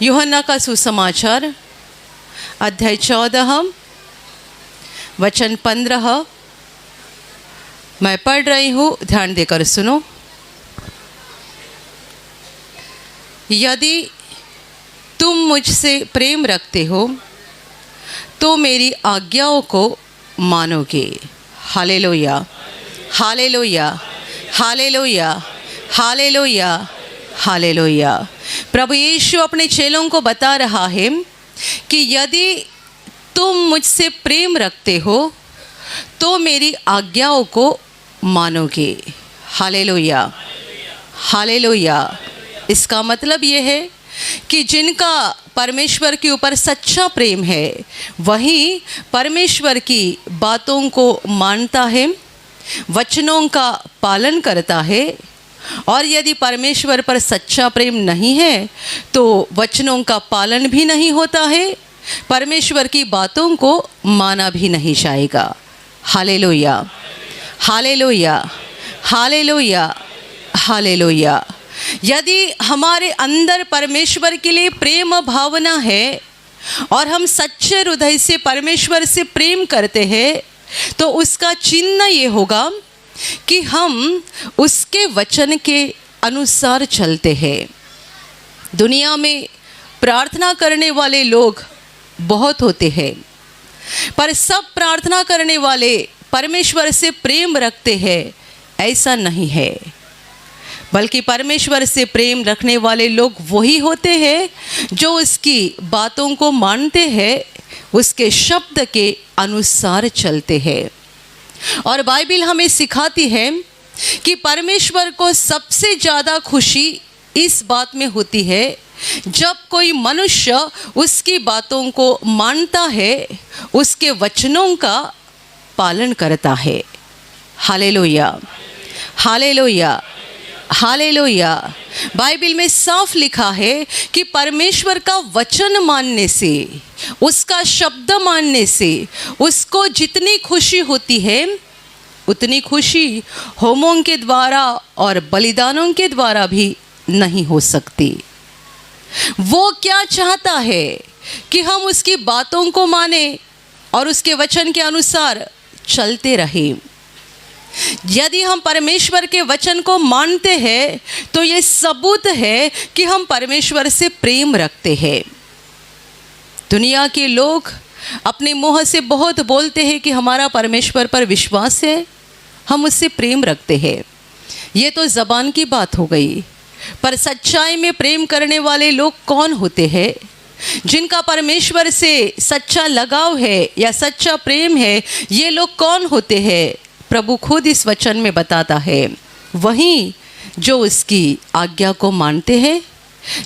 यूहन्ना का सुसमाचार अध्याय 14 वचन 15 मैं पढ़ रही हूँ, ध्यान देकर सुनो। यदि तुम मुझसे प्रेम रखते हो तो मेरी आज्ञाओं को मानोगे। Hallelujah, hallelujah, hallelujah, hallelujah, hallelujah. प्रभु यीशु अपने चेलों को बता रहा है कि यदि तुम मुझसे प्रेम रखते हो तो मेरी आज्ञाओं को मानोगे। Hallelujah, hallelujah. इसका मतलब ये है कि जिनका परमेश्वर के ऊपर सच्चा प्रेम है वही परमेश्वर की बातों को मानता है, वचनों का पालन करता है। और यदि परमेश्वर पर सच्चा प्रेम नहीं है तो वचनों का पालन भी नहीं होता है, परमेश्वर की बातों को माना भी नहीं जाएगा। Hallelujah, hallelujah, hallelujah, hallelujah. यदि हमारे अंदर परमेश्वर के लिए प्रेम भावना है और हम सच्चे हृदय से परमेश्वर से प्रेम करते हैं तो उसका चिन्ह ये होगा कि हम उसके वचन के अनुसार चलते हैं। दुनिया में प्रार्थना करने वाले लोग बहुत होते हैं, पर सब प्रार्थना करने वाले परमेश्वर से प्रेम रखते हैं ऐसा नहीं है। बल्कि परमेश्वर से प्रेम रखने वाले लोग वही होते हैं जो उसकी बातों को मानते हैं, उसके शब्द के अनुसार चलते हैं। और बाइबिल हमें सिखाती है कि परमेश्वर को सबसे ज़्यादा खुशी इस बात में होती है जब कोई मनुष्य उसकी बातों को मानता है, उसके वचनों का पालन करता है। Hallelujah, hallelujah, hallelujah. बाइबिल में साफ लिखा है कि परमेश्वर का वचन मानने से, उसका शब्द मानने से उसको जितनी खुशी होती है उतनी खुशी होमों के द्वारा और बलिदानों के द्वारा भी नहीं हो सकती। वो क्या चाहता है कि हम उसकी बातों को माने और उसके वचन के अनुसार चलते रहें। यदि हम परमेश्वर के वचन को मानते हैं तो ये सबूत है कि हम परमेश्वर से प्रेम रखते हैं। दुनिया के लोग अपने मुंह से बहुत बोलते हैं कि हमारा परमेश्वर पर विश्वास है, हम उससे प्रेम रखते हैं। ये तो ज़बान की बात हो गई, पर सच्चाई में प्रेम करने वाले लोग कौन होते हैं? जिनका परमेश्वर से सच्चा लगाव है या सच्चा प्रेम है, ये लोग कौन होते हैं? प्रभु खुद इस वचन में बताता है, वही जो उसकी आज्ञा को मानते हैं,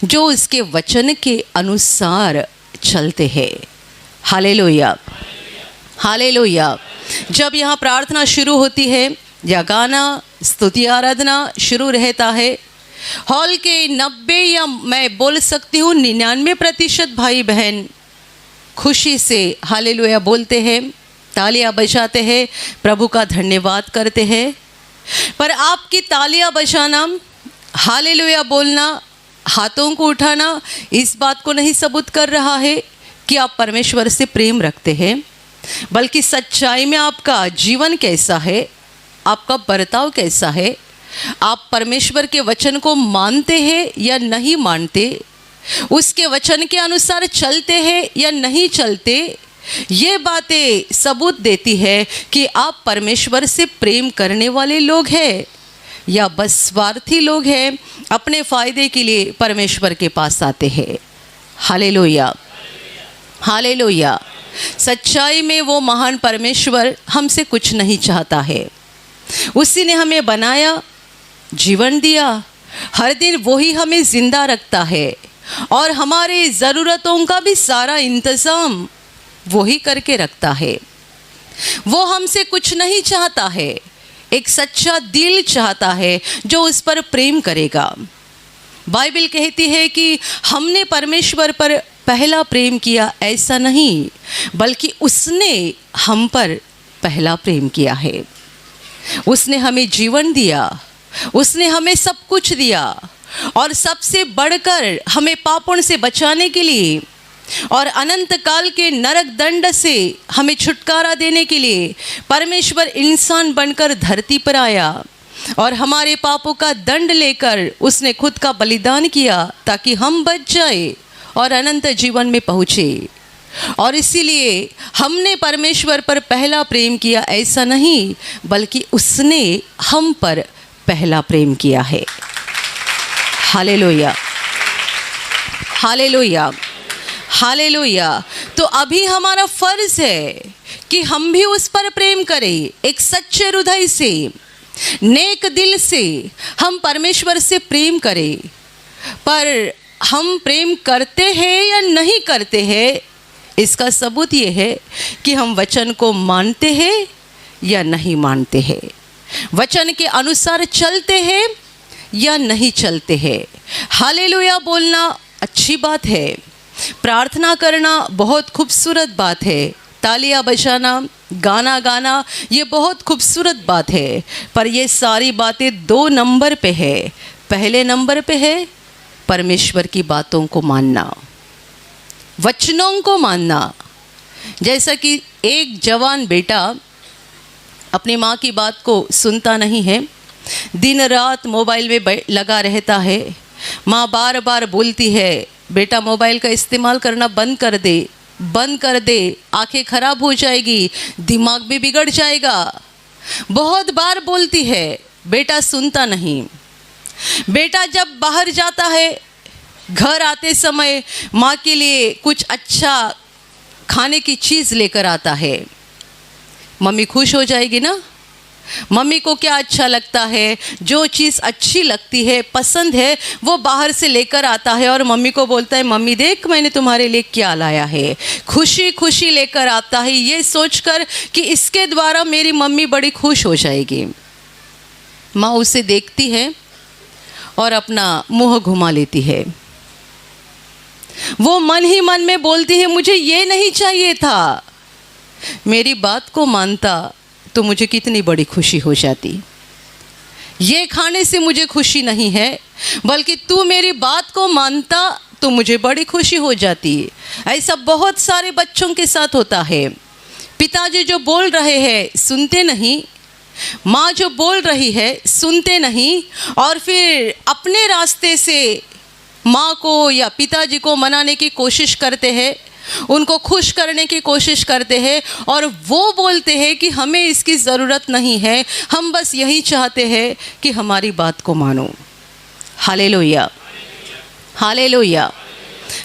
जो उसके वचन के अनुसार चलते हैं। Hallelujah, hallelujah. जब यहाँ प्रार्थना शुरू होती है या गाना स्तुति आराधना शुरू रहता है, हॉल के 90 या मैं बोल सकती हूँ 99% भाई बहन खुशी से हालेलुया बोलते हैं, तालियां बजाते हैं, प्रभु का धन्यवाद करते हैं। पर आपकी तालियां बजाना, हालेलुया बोलना, हाथों को उठाना इस बात को नहीं सबूत कर रहा है कि आप परमेश्वर से प्रेम रखते हैं, बल्कि सच्चाई में आपका जीवन कैसा है, आपका बर्ताव कैसा है, आप परमेश्वर के वचन को मानते हैं या नहीं मानते, उसके वचन के अनुसार चलते हैं या नहीं चलते। ये बातें सबूत देती है कि आप परमेश्वर से प्रेम करने वाले लोग हैं या बस स्वार्थी लोग हैं, अपने फ़ायदे के लिए परमेश्वर के पास आते हैं। Hallelujah, hallelujah. सच्चाई में वो महान परमेश्वर हमसे कुछ नहीं चाहता है। उसी ने हमें बनाया, जीवन दिया, हर दिन वही हमें ज़िंदा रखता है और हमारे ज़रूरतों का भी सारा इंतज़ाम वही करके रखता है। वो हमसे कुछ नहीं चाहता है, एक सच्चा दिल चाहता है जो उस पर प्रेम करेगा। बाइबिल कहती है कि हमने परमेश्वर पर पहला प्रेम किया, ऐसा नहीं, बल्कि उसने हम पर पहला प्रेम किया है। उसने हमें जीवन दिया, उसने हमें सब कुछ दिया और सबसे बढ़कर हमें पापों से बचाने के लिए और अनंत काल के नरक दंड से हमें छुटकारा देने के लिए परमेश्वर इंसान बनकर धरती पर आया और हमारे पापों का दंड लेकर उसने खुद का बलिदान किया ताकि हम बच जाए और अनंत जीवन में पहुँचे। और इसीलिए हमने परमेश्वर पर पहला प्रेम किया, ऐसा नहीं बल्कि उसने हम पर पहला प्रेम किया है। Hallelujah, hallelujah, hallelujah. तो अभी हमारा फर्ज है कि हम भी उस पर प्रेम करें, एक सच्चे हृदय से, नेक दिल से हम परमेश्वर से प्रेम करें। पर हम प्रेम करते हैं या नहीं करते हैं, इसका सबूत ये है कि हम वचन को मानते हैं या नहीं मानते हैं, वचन के अनुसार चलते हैं या नहीं चलते हैं। हालेलुया बोलना अच्छी बात है, प्रार्थना करना बहुत खूबसूरत बात है, तालियां बजाना, गाना गाना ये बहुत खूबसूरत बात है। पर ये सारी बातें 2 नंबर पे है। पहले नंबर पे है परमेश्वर की बातों को मानना, वचनों को मानना। जैसा कि एक जवान बेटा अपनी माँ की बात को सुनता नहीं है, दिन रात मोबाइल में लगा रहता है। माँ बार बार बोलती है, बेटा मोबाइल का इस्तेमाल करना बंद कर दे, बंद कर दे, आंखें खराब हो जाएगी, दिमाग भी बिगड़ जाएगा। बहुत बार बोलती है, बेटा सुनता नहीं। बेटा जब बाहर जाता है, घर आते समय माँ के लिए कुछ अच्छा खाने की चीज़ लेकर आता है, मम्मी खुश हो जाएगी ना। मम्मी को क्या अच्छा लगता है, जो चीज़ अच्छी लगती है, पसंद है, वो बाहर से लेकर आता है और मम्मी को बोलता है, मम्मी देख मैंने तुम्हारे लिए क्या लाया है। खुशी खुशी लेकर आता है, ये सोचकर कि इसके द्वारा मेरी मम्मी बड़ी खुश हो जाएगी। माँ उसे देखती है और अपना मुंह घुमा लेती है। वो मन ही मन में बोलती है, मुझे ये नहीं चाहिए था, मेरी बात को मानता तो मुझे कितनी बड़ी खुशी हो जाती। ये खाने से मुझे खुशी नहीं है, बल्कि तू मेरी बात को मानता तो मुझे बड़ी खुशी हो जाती। ऐसा बहुत सारे बच्चों के साथ होता है। पिताजी जो बोल रहे हैं सुनते नहीं, माँ जो बोल रही है सुनते नहीं, और फिर अपने रास्ते से माँ को या पिताजी को मनाने की कोशिश करते हैं, उनको खुश करने की कोशिश करते हैं, और वो बोलते हैं कि हमें इसकी ज़रूरत नहीं है, हम बस यही चाहते हैं कि हमारी बात को मानो। Hallelujah, hallelujah,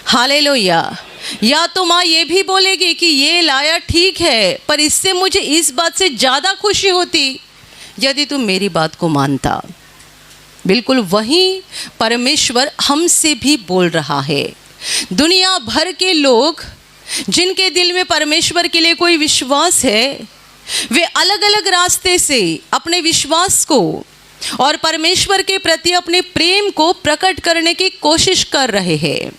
hallelujah. या तो माँ ये भी बोलेगी कि ये लाया ठीक है, पर इससे मुझे इस बात से ज़्यादा खुशी होती यदि तुम मेरी बात को मानता। बिल्कुल वही परमेश्वर हमसे भी बोल रहा है। दुनिया भर के लोग जिनके दिल में परमेश्वर के लिए कोई विश्वास है, वे अलग अलग रास्ते से अपने विश्वास को और परमेश्वर के प्रति अपने प्रेम को प्रकट करने की कोशिश कर रहे हैं।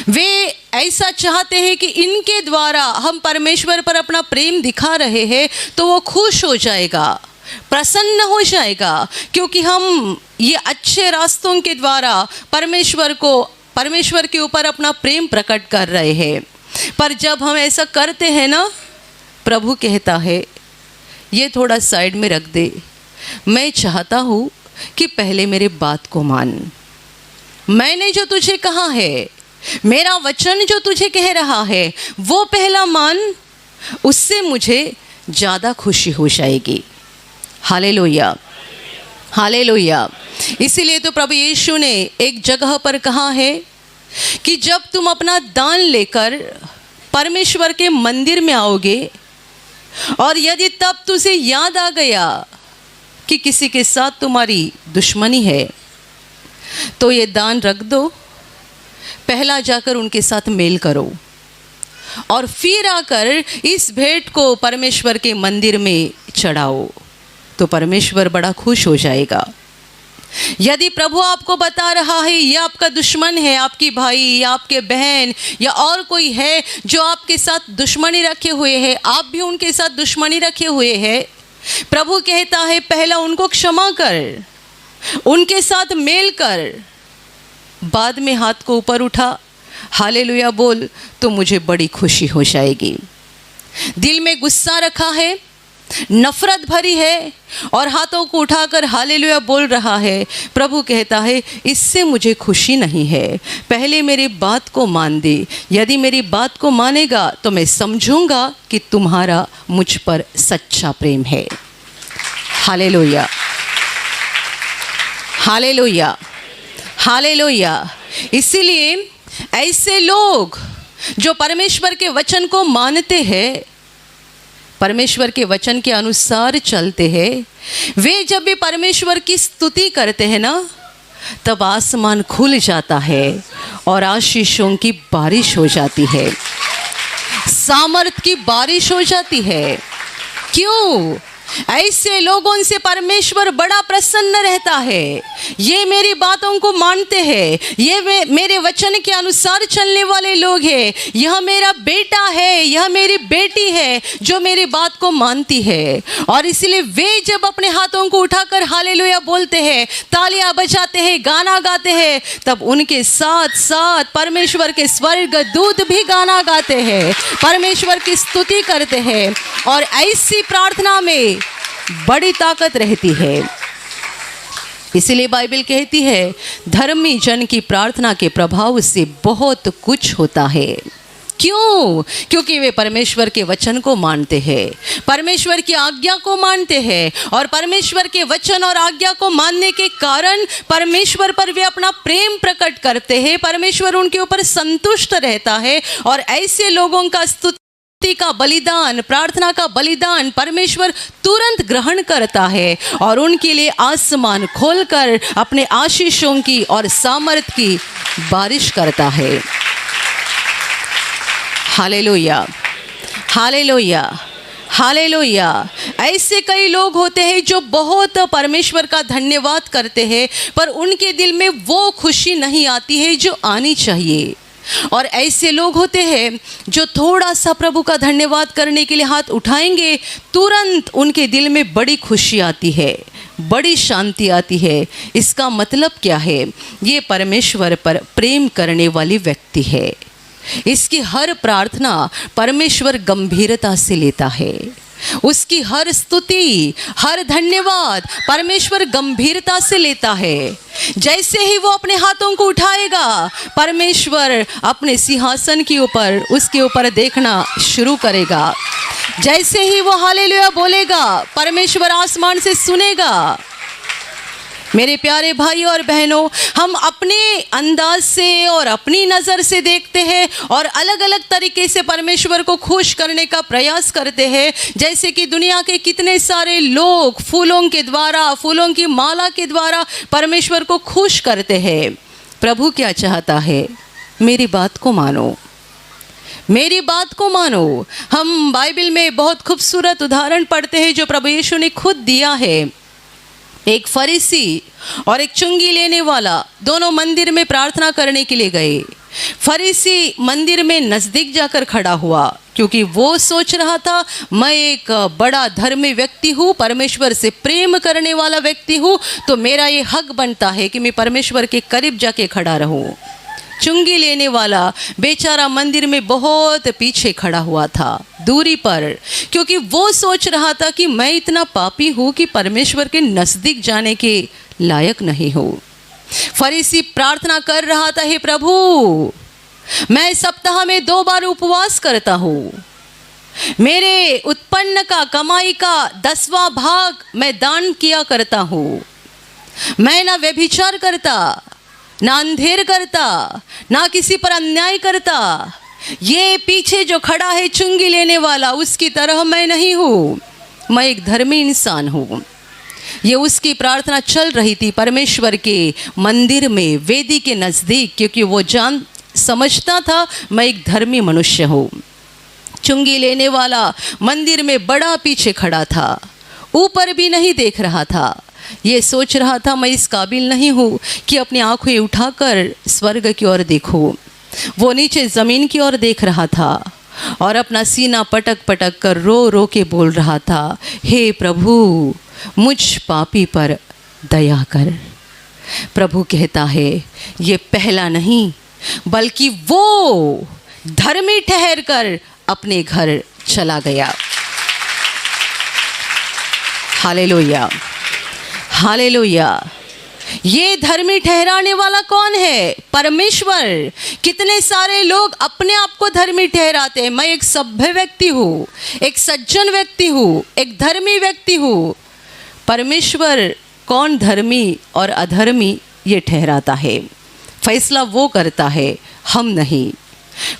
वे ऐसा चाहते हैं कि इनके द्वारा हम परमेश्वर पर अपना प्रेम दिखा रहे हैं तो वो खुश हो जाएगा, प्रसन्न हो जाएगा, क्योंकि हम ये अच्छे रास्तों के द्वारा परमेश्वर के ऊपर अपना प्रेम प्रकट कर रहे हैं। पर जब हम ऐसा करते हैं ना, प्रभु कहता है ये थोड़ा साइड में रख दे, मैं चाहता हूँ कि पहले मेरे बात को मान। मैंने जो तुझे कहा है, मेरा वचन जो तुझे कह रहा है, वो पहला मान, उससे मुझे ज़्यादा खुशी हो जाएगी। Hallelujah, hallelujah. इसीलिए तो प्रभु यीशु ने एक जगह पर कहा है कि जब तुम अपना दान लेकर परमेश्वर के मंदिर में आओगे और यदि तब तुझे याद आ गया कि किसी के साथ तुम्हारी दुश्मनी है, तो ये दान रख दो, पहला जाकर उनके साथ मेल करो और फिर आकर इस भेंट को परमेश्वर के मंदिर में चढ़ाओ, तो परमेश्वर बड़ा खुश हो जाएगा। यदि प्रभु आपको बता रहा है ये आपका दुश्मन है, आपकी भाई या आपके बहन या और कोई है जो आपके साथ दुश्मनी रखे हुए है, आप भी उनके साथ दुश्मनी रखे हुए हैं, प्रभु कहता है पहला उनको क्षमा कर, उनके साथ मेल कर, बाद में हाथ को ऊपर उठा, हालेलुया बोल, तो मुझे बड़ी खुशी हो जाएगी। दिल में गुस्सा रखा है, नफरत भरी है और हाथों को उठाकर हालेलुया बोल रहा है, प्रभु कहता है इससे मुझे खुशी नहीं है, पहले मेरी बात को मान दे। यदि मेरी बात को मानेगा तो मैं समझूंगा कि तुम्हारा मुझ पर सच्चा प्रेम है। Hallelujah, hallelujah, hallelujah. इसीलिए ऐसे लोग जो परमेश्वर के वचन को मानते हैं, परमेश्वर के वचन के अनुसार चलते हैं, वे जब भी परमेश्वर की स्तुति करते हैं ना, तब आसमान खुल जाता है और आशीषों की बारिश हो जाती है, सामर्थ की बारिश हो जाती है। क्यों? ऐसे लोगों से परमेश्वर बड़ा प्रसन्न रहता है। ये मेरी बातों को मानते हैं, ये मेरे वचन के अनुसार चलने वाले लोग हैं। यह मेरा बेटा है, यह मेरी बेटी है जो मेरी बात को मानती है। और इसलिए वे जब अपने हाथों को उठाकर हालेलुया बोलते हैं, तालियां बजाते हैं, गाना गाते हैं, तब उनके साथ साथ परमेश्वर के स्वर्ग दूत भी गाना गाते हैं, परमेश्वर की स्तुति करते हैं। और ऐसी प्रार्थना में बड़ी ताकत रहती है। इसलिए बाइबल कहती है धर्मी जन की प्रार्थना के प्रभाव से बहुत कुछ होता है। क्यों? क्योंकि वे परमेश्वर के वचन को मानते हैं, परमेश्वर की आज्ञा को मानते हैं, और परमेश्वर के वचन और आज्ञा को मानने के कारण परमेश्वर पर वे अपना प्रेम प्रकट करते हैं, परमेश्वर उनके ऊपर संतुष्ट रहता है। और ऐसे लोगों का स्तुति का बलिदान, प्रार्थना का बलिदान परमेश्वर तुरंत ग्रहण करता है और उनके लिए आसमान खोलकर अपने आशीषों की और सामर्थ की बारिश करता है। Hallelujah, hallelujah, hallelujah. ऐसे कई लोग होते हैं जो बहुत परमेश्वर का धन्यवाद करते हैं, पर उनके दिल में वो खुशी नहीं आती है जो आनी चाहिए। और ऐसे लोग होते हैं जो थोड़ा सा प्रभु का धन्यवाद करने के लिए हाथ उठाएंगे, तुरंत उनके दिल में बड़ी खुशी आती है, बड़ी शांति आती है। इसका मतलब क्या है? ये परमेश्वर पर प्रेम करने वाली व्यक्ति है। इसकी हर प्रार्थना परमेश्वर गंभीरता से लेता है, उसकी हर स्तुति, हर धन्यवाद परमेश्वर गंभीरता से लेता है। जैसे ही वो अपने हाथों को उठाएगा, परमेश्वर अपने सिंहासन के ऊपर उसके ऊपर देखना शुरू करेगा। जैसे ही वो हालेलुया बोलेगा, परमेश्वर आसमान से सुनेगा। मेरे प्यारे भाई और बहनों, हम अपने अंदाज से और अपनी नज़र से देखते हैं और अलग अलग तरीके से परमेश्वर को खुश करने का प्रयास करते हैं। जैसे कि दुनिया के कितने सारे लोग फूलों के द्वारा, फूलों की माला के द्वारा परमेश्वर को खुश करते हैं। प्रभु क्या चाहता है? मेरी बात को मानो, मेरी बात को मानो। हम बाइबल में बहुत खूबसूरत उदाहरण पढ़ते हैं जो प्रभु यीशु ने खुद दिया है। एक फरीसी और एक चुंगी लेने वाला दोनों मंदिर में प्रार्थना करने के लिए गए। फरीसी मंदिर में नज़दीक जाकर खड़ा हुआ क्योंकि वो सोच रहा था मैं एक बड़ा धर्मी व्यक्ति हूँ, परमेश्वर से प्रेम करने वाला व्यक्ति हूँ, तो मेरा ये हक बनता है कि मैं परमेश्वर के करीब जाके खड़ा रहूँ। चुंगी लेने वाला बेचारा मंदिर में बहुत पीछे खड़ा हुआ था, दूरी पर, क्योंकि वो सोच रहा था कि मैं इतना पापी हूँ कि परमेश्वर के नज़दीक जाने के लायक नहीं हूँ। फरीसी प्रार्थना कर रहा था, हे प्रभु, मैं सप्ताह में 2 बार उपवास करता हूँ, मेरे उत्पन्न का, कमाई का 10वां भाग मैं दान किया करता हूँ, मैं ना व्यभिचार करता, ना अंधेर करता, ना किसी पर अन्याय करता। ये पीछे जो खड़ा है चुंगी लेने वाला, उसकी तरह मैं नहीं हूँ, मैं एक धर्मी इंसान हूँ। ये उसकी प्रार्थना चल रही थी परमेश्वर के मंदिर में, वेदी के नज़दीक, क्योंकि वो समझता था मैं एक धर्मी मनुष्य हूँ। चुंगी लेने वाला मंदिर में बड़ा पीछे खड़ा था, ऊपर भी नहीं देख रहा था। ये सोच रहा था मैं इस काबिल नहीं हूँ कि अपनी आंखें उठाकर स्वर्ग की ओर देखूँ। वो नीचे ज़मीन की ओर देख रहा था और अपना सीना पटक पटक कर रो रो के बोल रहा था, हे प्रभु, मुझ पापी पर दया कर। प्रभु कहता है ये पहला नहीं बल्कि वो धर्मी ठहर कर अपने घर चला गया। Hallelujah, hallelujah. ये धर्मी ठहराने वाला कौन है? परमेश्वर। कितने सारे लोग अपने आप को धर्मी ठहराते हैं। मैं एक सभ्य व्यक्ति हूँ, एक सज्जन व्यक्ति हूँ, एक धर्मी व्यक्ति हूँ। परमेश्वर कौन धर्मी और अधर्मी ये ठहराता है, फैसला वो करता है, हम नहीं।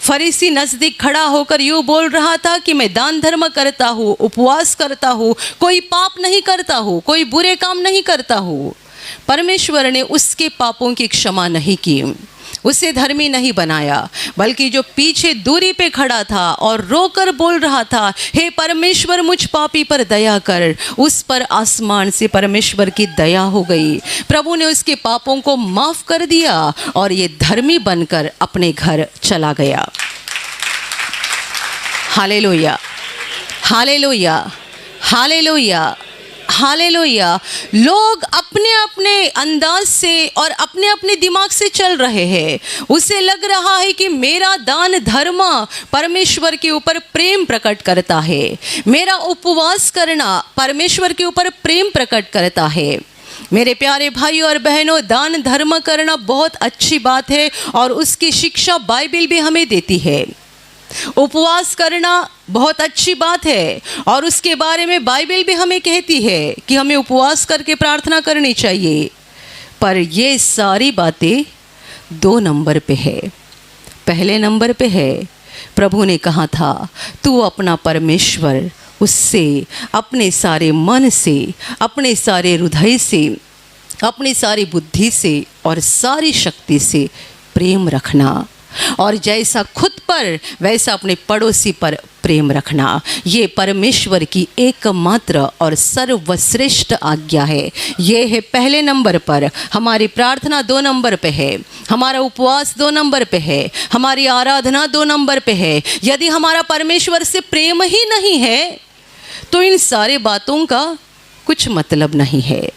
फरीसी नज़दीक खड़ा होकर यूँ बोल रहा था कि मैं दान धर्म करता हूँ, उपवास करता हूँ, कोई पाप नहीं करता हूँ, कोई बुरे काम नहीं करता हूँ। परमेश्वर ने उसके पापों की क्षमा नहीं की, उसे धर्मी नहीं बनाया, बल्कि जो पीछे दूरी पे खड़ा था और रोकर बोल रहा था, हे परमेश्वर मुझ पापी पर दया कर, उस पर आसमान से परमेश्वर की दया हो गई। प्रभु ने उसके पापों को माफ़ कर दिया और ये धर्मी बनकर अपने घर चला गया। Hallelujah, hallelujah, hallelujah, hallelujah. लोग अपने अपने अंदाज से और अपने अपने दिमाग से चल रहे हैं। उसे लग रहा है कि मेरा दान धर्म परमेश्वर के ऊपर प्रेम प्रकट करता है, मेरा उपवास करना परमेश्वर के ऊपर प्रेम प्रकट करता है। मेरे प्यारे भाइयों और बहनों, दान धर्म करना बहुत अच्छी बात है और उसकी शिक्षा बाइबल भी हमें देती है। उपवास करना बहुत अच्छी बात है और उसके बारे में बाइबल भी हमें कहती है कि हमें उपवास करके प्रार्थना करनी चाहिए। पर ये सारी बातें 2 नंबर पे है। पहले नंबर पे है, प्रभु ने कहा था तू अपना परमेश्वर उससे अपने सारे मन से, अपने सारे हृदय से, अपनी सारी बुद्धि से और सारी शक्ति से प्रेम रखना, और जैसा खुद पर वैसा अपने पड़ोसी पर प्रेम रखना। ये परमेश्वर की एकमात्र और सर्वश्रेष्ठ आज्ञा है। ये है पहले नंबर पर। हमारी प्रार्थना 2 नंबर पे है, हमारा उपवास 2 नंबर पे है, हमारी आराधना 2 नंबर पे है। यदि हमारा परमेश्वर से प्रेम ही नहीं है तो इन सारे बातों का कुछ मतलब नहीं है।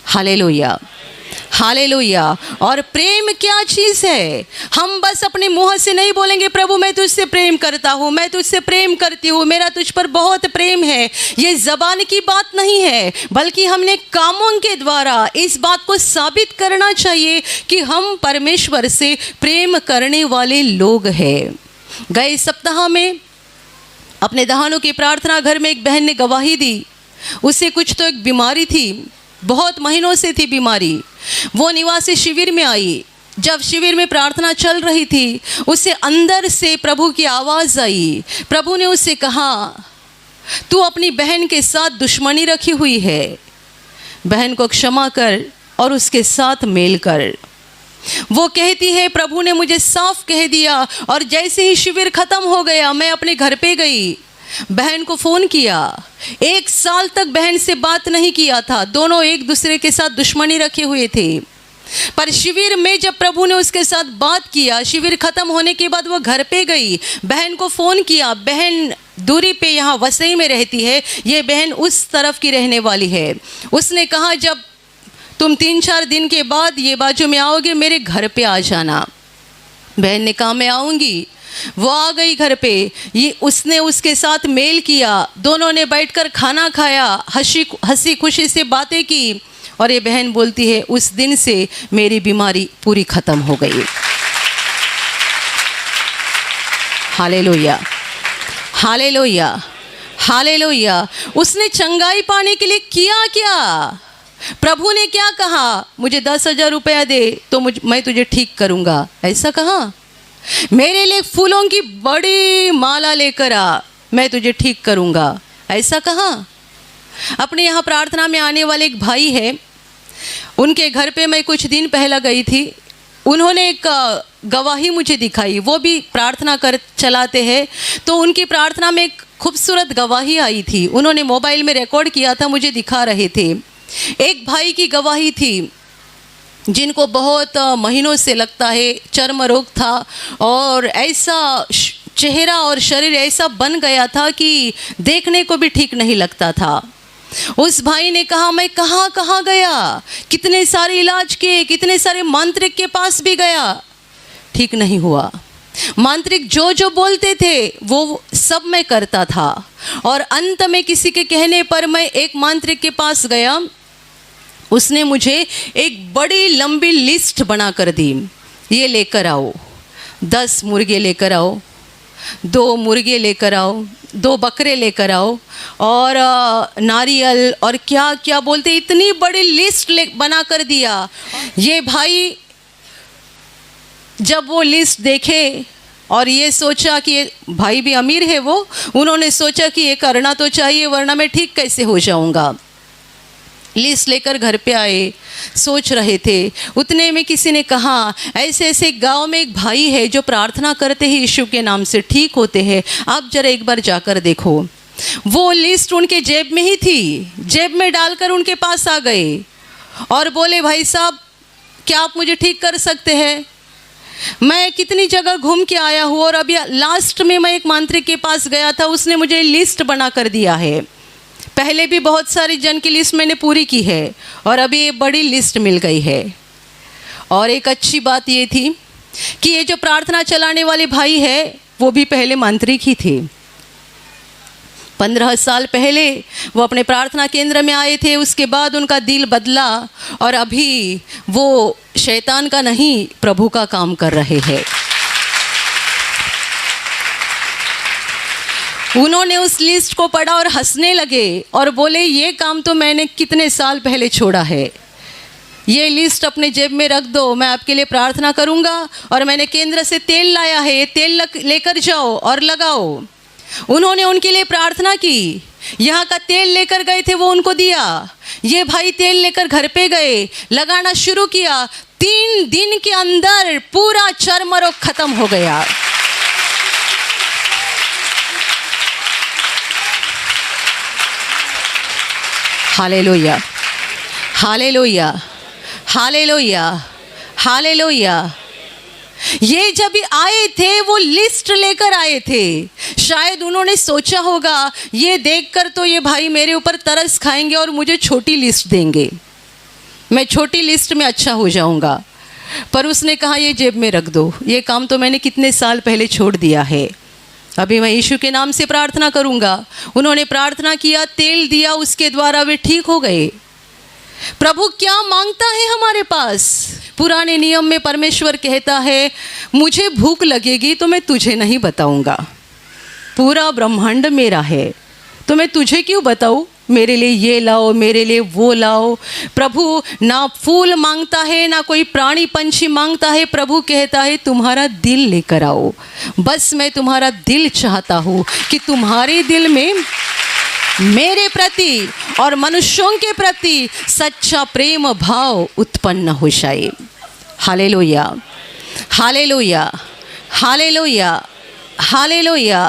Hallelujah, hallelujah. और प्रेम क्या चीज़ है? हम बस अपने मुंह से नहीं बोलेंगे प्रभु मैं तुझसे प्रेम करता हूँ, मैं तुझसे प्रेम करती हूँ, मेरा तुझ पर बहुत प्रेम है। ये ज़बान की बात नहीं है, बल्कि हमने कामों के द्वारा इस बात को साबित करना चाहिए कि हम परमेश्वर से प्रेम करने वाले लोग हैं। गए सप्ताह में अपने दहानों की प्रार्थना घर में एक बहन ने गवाही दी। उसे कुछ तो एक बीमारी थी, बहुत महीनों से थी बीमारी। वो निवासी शिविर में आई। जब शिविर में प्रार्थना चल रही थी, उसे अंदर से प्रभु की आवाज़ आई। प्रभु ने उससे कहा तू अपनी बहन के साथ दुश्मनी रखी हुई है, बहन को क्षमा कर और उसके साथ मेल कर। वो कहती है प्रभु ने मुझे साफ कह दिया, और जैसे ही शिविर ख़त्म हो गया मैं अपने घर पे गई, बहन को फ़ोन किया। 1 साल तक बहन से बात नहीं किया था, दोनों एक दूसरे के साथ दुश्मनी रखे हुए थे। पर शिविर में जब प्रभु ने उसके साथ बात किया, शिविर ख़त्म होने के बाद वो घर पे गई, बहन को फ़ोन किया। बहन दूरी पे यहाँ वसई में रहती है, ये बहन उस तरफ की रहने वाली है। उसने कहा जब तुम 3-4 दिन के बाद ये बाजू में आओगे मेरे घर पे आ जाना। बहन ने कहा मैं आऊँगी। वो आ गई घर पे। ये उसने उसके साथ मेल किया, दोनों ने बैठकर खाना खाया, हंसी खुशी से बातें की, और ये बहन बोलती है उस दिन से मेरी बीमारी पूरी ख़त्म हो गई। Hallelujah, hallelujah, hallelujah. उसने चंगाई पाने के लिए किया क्या? प्रभु ने क्या कहा? मुझे 10,000 रुपया दे तो मैं तुझे ठीक करूँगा, ऐसा कहा? मेरे लिए फूलों की बड़ी माला लेकर आ, मैं तुझे ठीक करूँगा, ऐसा कहा? अपने यहाँ प्रार्थना में आने वाले एक भाई है, उनके घर पे मैं कुछ दिन पहले गई थी। उन्होंने एक गवाही मुझे दिखाई। वो भी प्रार्थना कर चलाते हैं, तो उनकी प्रार्थना में एक खूबसूरत गवाही आई थी। उन्होंने मोबाइल में रिकॉर्ड किया था, मुझे दिखा रहे थे। एक भाई की गवाही थी जिनको बहुत महीनों से लगता है चर्म रोग था, और ऐसा चेहरा और शरीर ऐसा बन गया था कि देखने को भी ठीक नहीं लगता था। उस भाई ने कहा मैं कहाँ कहाँ गया, कितने सारे इलाज किए, कितने सारे मांत्रिक के पास भी गया, ठीक नहीं हुआ। मांत्रिक जो जो बोलते थे वो सब मैं करता था, और अंत में किसी के कहने पर मैं एक मांत्रिक के पास गया। उसने मुझे एक बड़ी लंबी लिस्ट बना कर दी, ये लेकर आओ, 10 मुर्गे लेकर आओ, 2 मुर्गे लेकर आओ, 2 बकरे लेकर आओ, और नारियल और क्या क्या बोलते, इतनी बड़ी लिस्ट बना कर दिया। ये भाई जब वो लिस्ट देखे और ये सोचा कि ये भाई भी अमीर है, वो उन्होंने सोचा कि ये करना तो चाहिए वरना मैं ठीक कैसे हो जाऊंगा। लिस्ट लेकर घर पे आए, सोच रहे थे, उतने में किसी ने कहा ऐसे ऐसे गांव में एक भाई है जो प्रार्थना करते ही यीशु के नाम से ठीक होते हैं, आप जरा एक बार जाकर देखो। वो लिस्ट उनके जेब में ही थी, जेब में डालकर उनके पास आ गए और बोले भाई साहब क्या आप मुझे ठीक कर सकते हैं? मैं कितनी जगह घूम के आया हूँ और अभी लास्ट में मैं एक मांत्रिक के पास गया था, उसने मुझे लिस्ट बना कर दिया है। पहले भी बहुत सारे जन की लिस्ट मैंने पूरी की है और अभी ये बड़ी लिस्ट मिल गई है। और एक अच्छी बात ये थी कि ये जो प्रार्थना चलाने वाले भाई है वो भी पहले मांत्रिक ही थे। 15 साल पहले वो अपने प्रार्थना केंद्र में आए थे, उसके बाद उनका दिल बदला और अभी वो शैतान का नहीं प्रभु का काम कर रहे हैं। उन्होंने उस लिस्ट को पढ़ा और हंसने लगे और बोले ये काम तो मैंने कितने साल पहले छोड़ा है, ये लिस्ट अपने जेब में रख दो, मैं आपके लिए प्रार्थना करूंगा और मैंने केंद्र से तेल लाया है, ये तेल लेकर जाओ और लगाओ। उन्होंने उनके लिए प्रार्थना की, यहाँ का तेल लेकर गए थे वो उनको दिया। ये भाई तेल लेकर घर पे गए, लगाना शुरू किया, 3 दिन के अंदर पूरा चर्म रोग खत्म हो गया। Hallelujah, hallelujah, hallelujah, hallelujah. ये जब आए थे वो लिस्ट लेकर आए थे, शायद उन्होंने सोचा होगा ये देखकर तो ये भाई मेरे ऊपर तरस खाएंगे और मुझे छोटी लिस्ट देंगे, मैं छोटी लिस्ट में अच्छा हो जाऊंगा। पर उसने कहा ये जेब में रख दो, ये काम तो मैंने कितने साल पहले छोड़ दिया है, अभी मैं यीशु के नाम से प्रार्थना करूंगा। उन्होंने प्रार्थना किया, तेल दिया, उसके द्वारा वे ठीक हो गए। प्रभु क्या मांगता है हमारे पास? पुराने नियम में परमेश्वर कहता है मुझे भूख लगेगी तो मैं तुझे नहीं बताऊंगा, पूरा ब्रह्मांड मेरा है तो मैं तुझे क्यों बताऊं, मेरे लिए ये लाओ, मेरे लिए वो लाओ। प्रभु ना फूल मांगता है ना कोई प्राणी पंछी मांगता है, प्रभु कहता है तुम्हारा दिल लेकर आओ, बस मैं तुम्हारा दिल चाहता हूँ कि तुम्हारे दिल में मेरे प्रति और मनुष्यों के प्रति सच्चा प्रेम भाव उत्पन्न हो जाए। Hallelujah, hallelujah, hallelujah, hallelujah.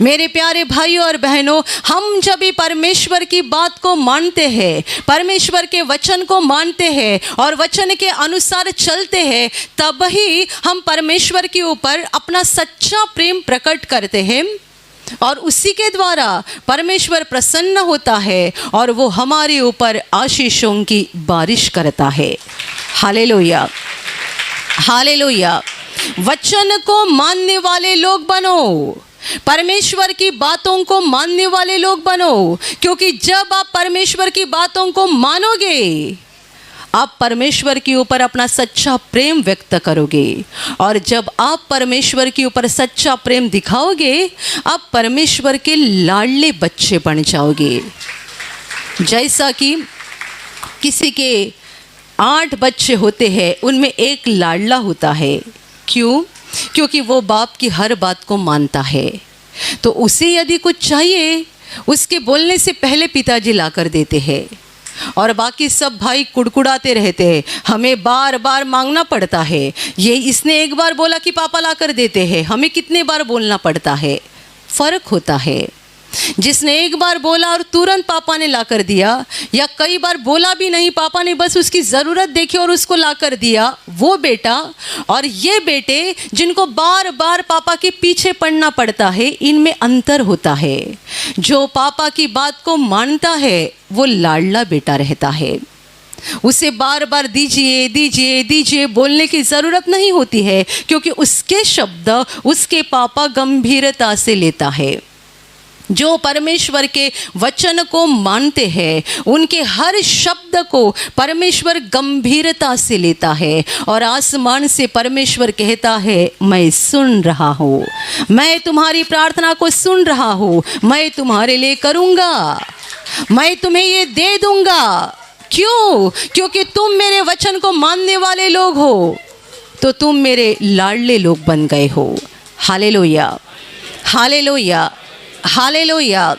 मेरे प्यारे भाइयों और बहनों, हम जब भी परमेश्वर की बात को मानते हैं, परमेश्वर के वचन को मानते हैं और वचन के अनुसार चलते हैं, तब ही हम परमेश्वर के ऊपर अपना सच्चा प्रेम प्रकट करते हैं और उसी के द्वारा परमेश्वर प्रसन्न होता है और वो हमारे ऊपर आशीषों की बारिश करता है। Hallelujah, hallelujah. वचन को मानने वाले लोग बनो, परमेश्वर की बातों को मानने वाले लोग बनो, क्योंकि जब आप परमेश्वर की बातों को मानोगे आप परमेश्वर के ऊपर अपना सच्चा प्रेम व्यक्त करोगे और जब आप परमेश्वर के ऊपर सच्चा प्रेम दिखाओगे आप परमेश्वर के लाडले बच्चे बन जाओगे। जैसा कि किसी के 8 बच्चे होते हैं, उनमें एक लाडला होता है, क्यों? क्योंकि वो बाप की हर बात को मानता है। तो उसे यदि कुछ चाहिए उसके बोलने से पहले पिताजी ला कर देते हैं और बाकी सब भाई कुड़कुड़ाते रहते हैं, हमें बार बार मांगना पड़ता है। ये इसने एक बार बोला कि पापा ला कर देते हैं, हमें कितने बार बोलना पड़ता है, फ़र्क होता है। जिसने एक बार बोला और तुरंत पापा ने ला कर दिया, या कई बार बोला भी नहीं, पापा ने बस उसकी ज़रूरत देखी और उसको ला कर दिया, वो बेटा और ये बेटे जिनको बार बार पापा के पीछे पड़ना पड़ता है, इनमें अंतर होता है। जो पापा की बात को मानता है वो लाडला बेटा रहता है। उसे बार बार दीजिए दीजिए दीजिए बोलने की ज़रूरत नहीं होती है, क्योंकि उसके शब्द उसके पापा गंभीरता से लेता है। जो परमेश्वर के वचन को मानते हैं उनके हर शब्द को परमेश्वर गंभीरता से लेता है, और आसमान से परमेश्वर कहता है, मैं सुन रहा हूँ, मैं तुम्हारी प्रार्थना को सुन रहा हूँ, मैं तुम्हारे लिए करूँगा, मैं तुम्हें ये दे दूँगा। क्यों? क्योंकि तुम मेरे वचन को मानने वाले लोग हो, तो तुम मेरे लाडले लोग बन गए हो। Hallelujah, hallelujah, hallelujah.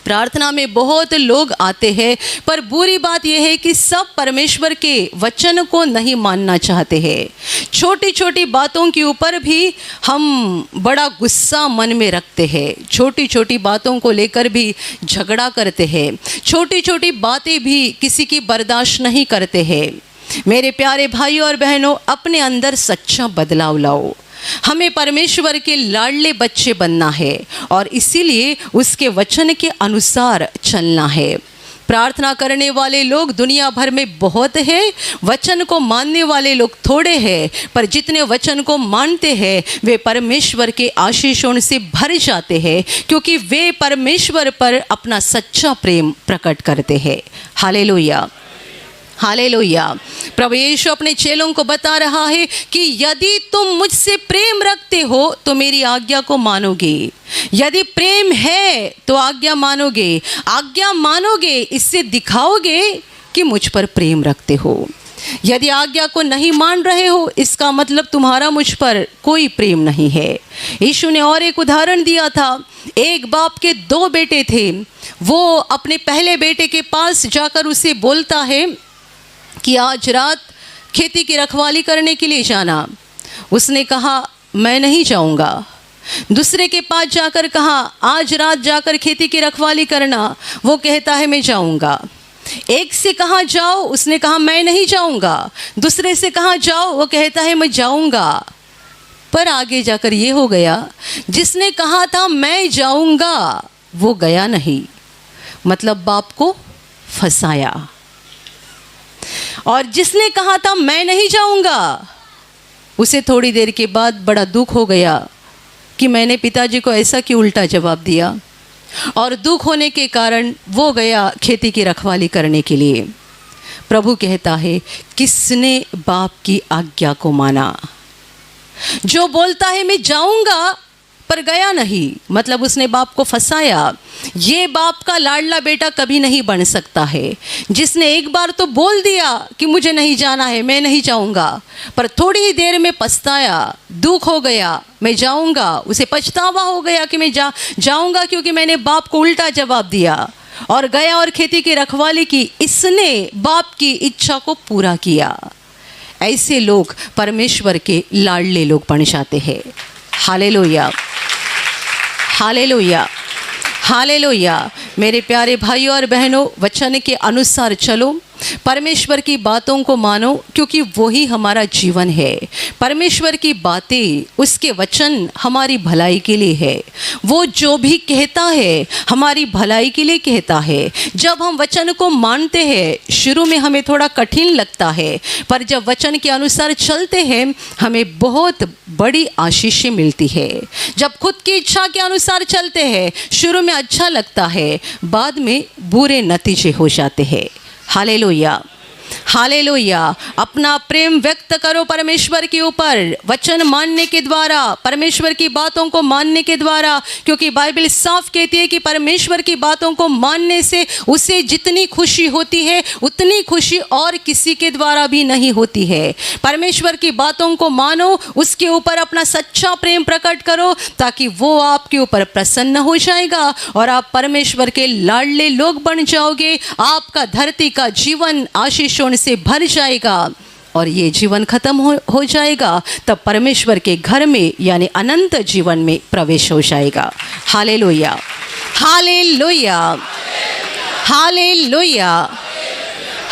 प्रार्थना में बहुत लोग आते हैं, पर बुरी बात यह है कि सब परमेश्वर के वचन को नहीं मानना चाहते हैं। छोटी छोटी बातों के ऊपर भी हम बड़ा गुस्सा मन में रखते हैं, छोटी छोटी बातों को लेकर भी झगड़ा करते हैं, छोटी छोटी बातें भी किसी की बर्दाश्त नहीं करते हैं। मेरे प्यारे भाइयों और बहनों, अपने अंदर सच्चा बदलाव लाओ। हमें परमेश्वर के लाडले बच्चे बनना है और इसीलिए उसके वचन के अनुसार चलना है। प्रार्थना करने वाले लोग दुनिया भर में बहुत हैं, वचन को मानने वाले लोग थोड़े हैं, पर जितने वचन को मानते हैं वे परमेश्वर के आशीषों से भर जाते हैं, क्योंकि वे परमेश्वर पर अपना सच्चा प्रेम प्रकट करते हैं। Hallelujah, hallelujah. प्रभु यीशु अपने चेलों को बता रहा है कि यदि तुम मुझसे प्रेम रखते हो तो मेरी आज्ञा को मानोगे। यदि प्रेम है तो आज्ञा मानोगे, आज्ञा मानोगे, इससे दिखाओगे कि मुझ पर प्रेम रखते हो। यदि आज्ञा को नहीं मान रहे हो, इसका मतलब तुम्हारा मुझ पर कोई प्रेम नहीं है। यीशु ने और एक उदाहरण दिया था। एक बाप के 2 बेटे थे। वो अपने पहले बेटे के पास जाकर उसे बोलता है कि आज रात खेती की रखवाली करने के लिए जाना। उसने कहा, मैं नहीं जाऊंगा। दूसरे के पास जाकर कहा, आज रात जाकर खेती की रखवाली करना। वो कहता है, मैं जाऊंगा। एक से कहा जाओ, उसने कहा मैं नहीं जाऊंगा। दूसरे से कहा जाओ, वो कहता है मैं जाऊंगा। पर आगे जाकर ये हो गया, जिसने कहा था मैं जाऊंगा वो गया नहीं, मतलब बाप को फंसाया। और जिसने कहा था मैं नहीं जाऊंगा, उसे थोड़ी देर के बाद बड़ा दुख हो गया कि मैंने पिताजी को ऐसा क्यों उल्टा जवाब दिया, और दुख होने के कारण वो गया खेती की रखवाली करने के लिए। प्रभु कहता है, किसने बाप की आज्ञा को माना? जो बोलता है मैं जाऊंगा पर गया नहीं, मतलब उसने बाप को फंसाया। ये बाप का लाडला बेटा कभी नहीं बन सकता है। जिसने एक बार तो बोल दिया कि मुझे नहीं जाना है, मैं नहीं जाऊंगा, पर थोड़ी ही देर में पछताया, दुख हो गया, मैं जाऊंगा, उसे पछतावा हो गया कि मैं जाऊंगा क्योंकि मैंने बाप को उल्टा जवाब दिया, और गया और खेती की रखवाली की। इसने बाप की इच्छा को पूरा किया। ऐसे लोग परमेश्वर के लाडले लोग बन जाते हैं। Hallelujah, hallelujah, hallelujah. मेरे प्यारे भाइयों और बहनों, वचन के अनुसार चलो, परमेश्वर की बातों को मानो, क्योंकि वही हमारा जीवन है। परमेश्वर की बातें, उसके वचन हमारी भलाई के लिए है। वो जो भी कहता है हमारी भलाई के लिए कहता है। जब हम वचन को मानते हैं, शुरू में हमें थोड़ा कठिन लगता है, पर जब वचन के अनुसार चलते हैं हमें बहुत बड़ी आशीषें मिलती है। जब खुद की इच्छा के अनुसार चलते हैं, शुरू में अच्छा लगता है, बाद में बुरे नतीजे हो जाते हैं। Hallelujah, hallelujah. अपना प्रेम व्यक्त करो परमेश्वर के ऊपर, वचन मानने के द्वारा, परमेश्वर की बातों को मानने के द्वारा, क्योंकि बाइबल साफ कहती है कि परमेश्वर की बातों को मानने से उसे जितनी खुशी होती है उतनी खुशी और किसी के द्वारा भी नहीं होती है। परमेश्वर की बातों को मानो, उसके ऊपर अपना सच्चा प्रेम प्रकट करो, ताकि वो आपके ऊपर प्रसन्न हो जाएगा और आप परमेश्वर के लाडले लोग बन जाओगे। आपका धरती का जीवन आशीषों से भर जाएगा और ये जीवन खत्म हो जाएगा, तब परमेश्वर के घर में यानी अनंत जीवन में प्रवेश हो जाएगा। Hallelujah, hallelujah, hallelujah,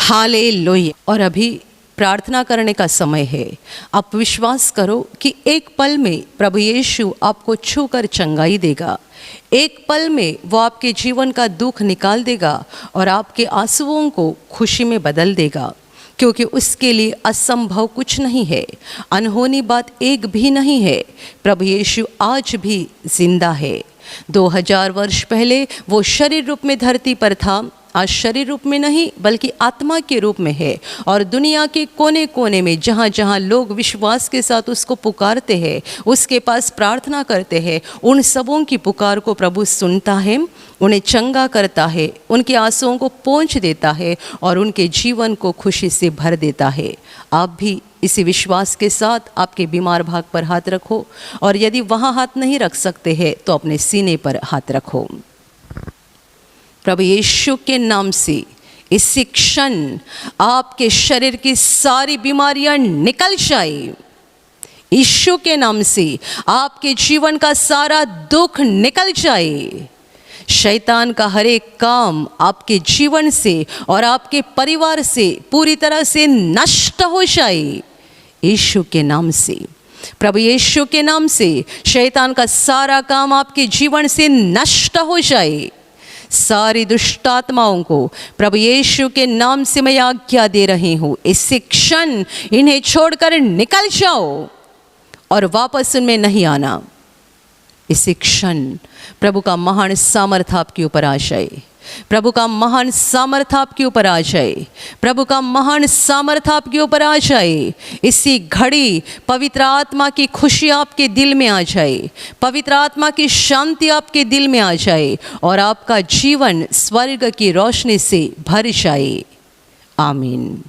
hallelujah. और अभी प्रार्थना करने का समय है। आप विश्वास करो कि एक पल में प्रभु यीशु आपको छूकर चंगाई देगा। एक पल में वो आपके जीवन का दुख निकाल देगा और आपके आंसुओं को खुशी में बदल देगा, क्योंकि उसके लिए असंभव कुछ नहीं है, अनहोनी बात एक भी नहीं है। प्रभु यीशु आज भी जिंदा है। 2000 वर्ष पहले वो शरीर रूप में धरती पर था, आज शरीर रूप में नहीं बल्कि आत्मा के रूप में है। और दुनिया के कोने कोने में जहाँ जहाँ लोग विश्वास के साथ उसको पुकारते हैं, उसके पास प्रार्थना करते हैं, उन सबों की पुकार को प्रभु सुनता है, उन्हें चंगा करता है, उनके आंसुओं को पोंछ देता है और उनके जीवन को खुशी से भर देता है। आप भी इसी विश्वास के साथ आपके बीमार भाग पर हाथ रखो, और यदि वहाँ हाथ नहीं रख सकते हैं तो अपने सीने पर हाथ रखो। प्रभु यीशु के नाम से इसी क्षण आपके शरीर की सारी बीमारियां निकल जाए। यीशु के नाम से आपके जीवन का सारा दुख निकल जाए। शैतान का हर एक काम आपके जीवन से और आपके परिवार से पूरी तरह से नष्ट हो जाए। यीशु के नाम से, प्रभु यीशु के नाम से शैतान का सारा काम आपके जीवन से नष्ट हो जाए। सारी दुष्ट आत्माओं को प्रभु यीशु के नाम से मैं आज्ञा दे रही हूँ, इसी क्षण इन्हें छोड़कर निकल जाओ और वापस उनमें नहीं आना। इसी क्षण प्रभु का महान सामर्थ्य आपके ऊपर आ जाए। प्रभु का महान सामर्थ्य आपके ऊपर आ जाए। प्रभु का महान सामर्थ्य आपके ऊपर आ जाए। इसी घड़ी पवित्र आत्मा की खुशी आपके दिल में आ जाए, पवित्र आत्मा की शांति आपके दिल में आ जाए और आपका जीवन स्वर्ग की रोशनी से भर जाए। आमीन।